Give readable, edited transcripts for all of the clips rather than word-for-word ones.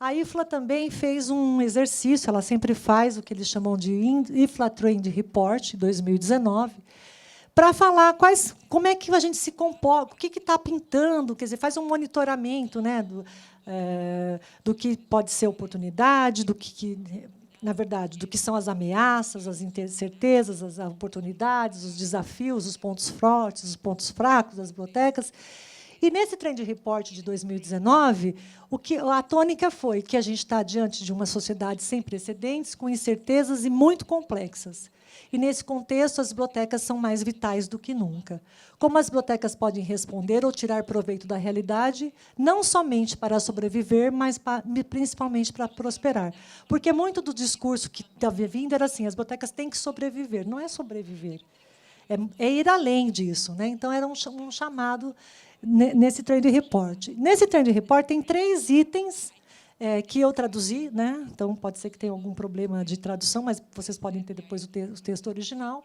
A IFLA também fez um exercício, ela sempre faz o que eles chamam de IFLA Trend Report 2019, para falar como é que a gente se comporta, o que está pintando, quer dizer, faz um monitoramento, né, do que pode ser oportunidade, na verdade, do que são as ameaças, as incertezas, as oportunidades, os desafios, os pontos fortes, os pontos fracos das bibliotecas. E, nesse Trend Report de 2019, a tônica foi que a gente está diante de uma sociedade sem precedentes, com incertezas e muito complexas. E, nesse contexto, as bibliotecas são mais vitais do que nunca. Como as bibliotecas podem responder ou tirar proveito da realidade, não somente para sobreviver, mas principalmente para prosperar. Porque muito do discurso que estava vindo era assim, as bibliotecas têm que sobreviver. Não é sobreviver, é ir além disso, né? Então, era um chamado nesse Trend Report. Nesse Trend Report tem 3 itens que eu traduzi, né? Então, pode ser que tenha algum problema de tradução, mas vocês podem ter depois o texto original.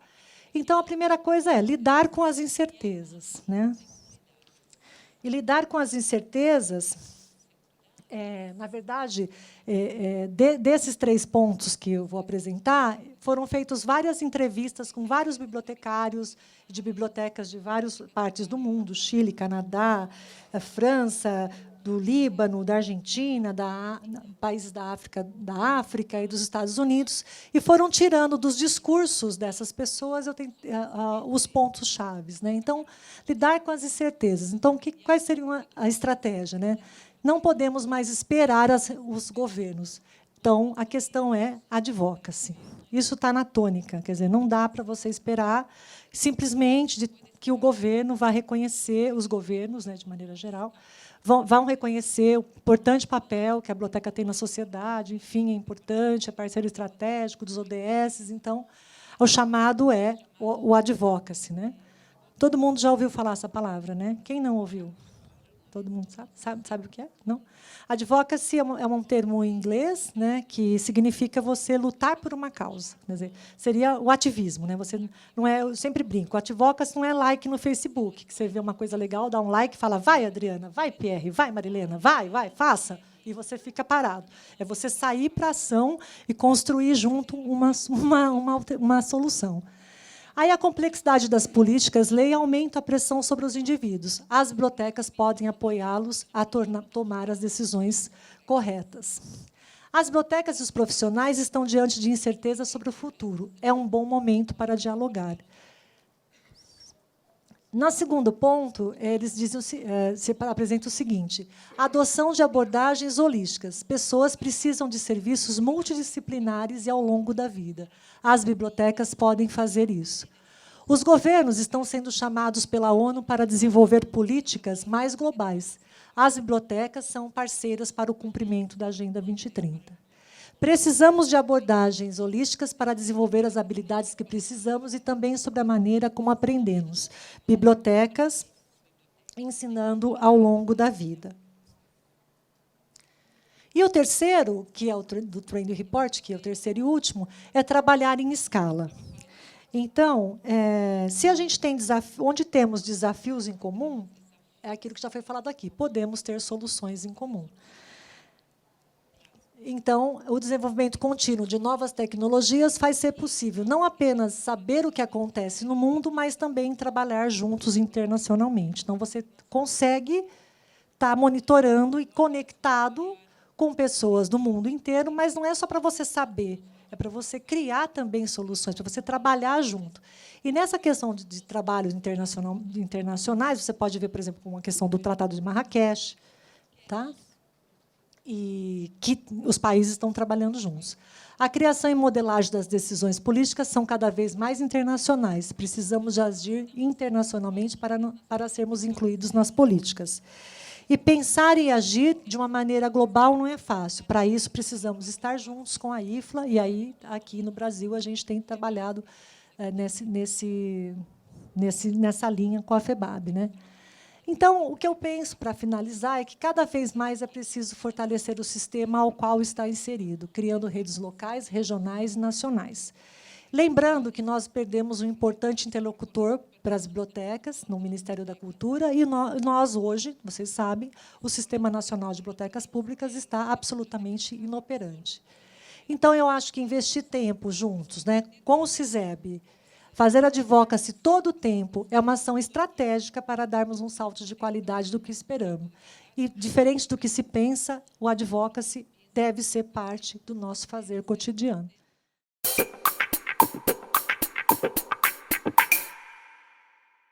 Então, a primeira coisa é lidar com as incertezas, né? E lidar com as incertezas, na verdade, desses 3 pontos que eu vou apresentar, foram feitas várias entrevistas com vários bibliotecários de bibliotecas de várias partes do mundo, Chile, Canadá, França, do Líbano, da Argentina, países da África e dos Estados Unidos, e foram tirando dos discursos dessas pessoas os pontos-chave, né? Então, lidar com as incertezas. Então, quais seriam a estratégia, né? Não podemos mais esperar os governos. Então, a questão é advocacy. Isso está na tônica, quer dizer, não dá para você esperar simplesmente que o governo vá reconhecer, os governos, né, de maneira geral, vão reconhecer o importante papel que a biblioteca tem na sociedade, enfim, é importante, é parceiro estratégico dos ODS. Então, o chamado é o advocacy, né? Todo mundo já ouviu falar essa palavra, né? Quem não ouviu? Todo mundo sabe o que é? Não? Advocacy é um termo em inglês, né, que significa você lutar por uma causa. Quer dizer, seria o ativismo, né? Você não é, eu sempre brinco, advocacy não é like no Facebook, que você vê uma coisa legal, dá um like e fala, vai, Adriana, vai, Pierre, vai, Marilena, vai, faça, e você fica parado. É você sair para a ação e construir junto uma solução. Aí a complexidade das políticas lei aumenta a pressão sobre os indivíduos. As bibliotecas podem apoiá-los a tomar as decisões corretas. As bibliotecas e os profissionais estão diante de incerteza sobre o futuro. É um bom momento para dialogar. No segundo ponto, eles apresentam o seguinte: a adoção de abordagens holísticas. Pessoas precisam de serviços multidisciplinares e ao longo da vida. As bibliotecas podem fazer isso. Os governos estão sendo chamados pela ONU para desenvolver políticas mais globais. As bibliotecas são parceiras para o cumprimento da Agenda 2030. Precisamos de abordagens holísticas para desenvolver as habilidades que precisamos e também sobre a maneira como aprendemos. Bibliotecas ensinando ao longo da vida. E o terceiro, que é o do Trend Report, que é o terceiro e último, é trabalhar em escala. Então, se a gente tem onde temos desafios em comum, é aquilo que já foi falado aqui, podemos ter soluções em comum. Então, o desenvolvimento contínuo de novas tecnologias faz ser possível não apenas saber o que acontece no mundo, mas também trabalhar juntos internacionalmente. Então, você consegue estar monitorando e conectado com pessoas do mundo inteiro, mas não é só para você saber, é para você criar também soluções, para você trabalhar junto. E nessa questão de trabalhos internacionais, você pode ver, por exemplo, uma questão do Tratado de Marrakech, tá? E que os países estão trabalhando juntos. A criação e modelagem das decisões políticas são cada vez mais internacionais. Precisamos de agir internacionalmente para sermos incluídos nas políticas. E pensar e agir de uma maneira global não é fácil. Para isso, precisamos estar juntos com a IFLA, e aí, aqui no Brasil, a gente tem trabalhado nessa linha com a FEBAB, né? Então, o que eu penso, para finalizar, é que cada vez mais é preciso fortalecer o sistema ao qual está inserido, criando redes locais, regionais e nacionais. Lembrando que nós perdemos um importante interlocutor para as bibliotecas, no Ministério da Cultura, e nós, hoje, vocês sabem, o Sistema Nacional de Bibliotecas Públicas está absolutamente inoperante. Então, eu acho que investir tempo juntos, né, com o CISEB, fazer advocacy todo o tempo, é uma ação estratégica para darmos um salto de qualidade do que esperamos. E, diferente do que se pensa, o advocacy deve ser parte do nosso fazer cotidiano.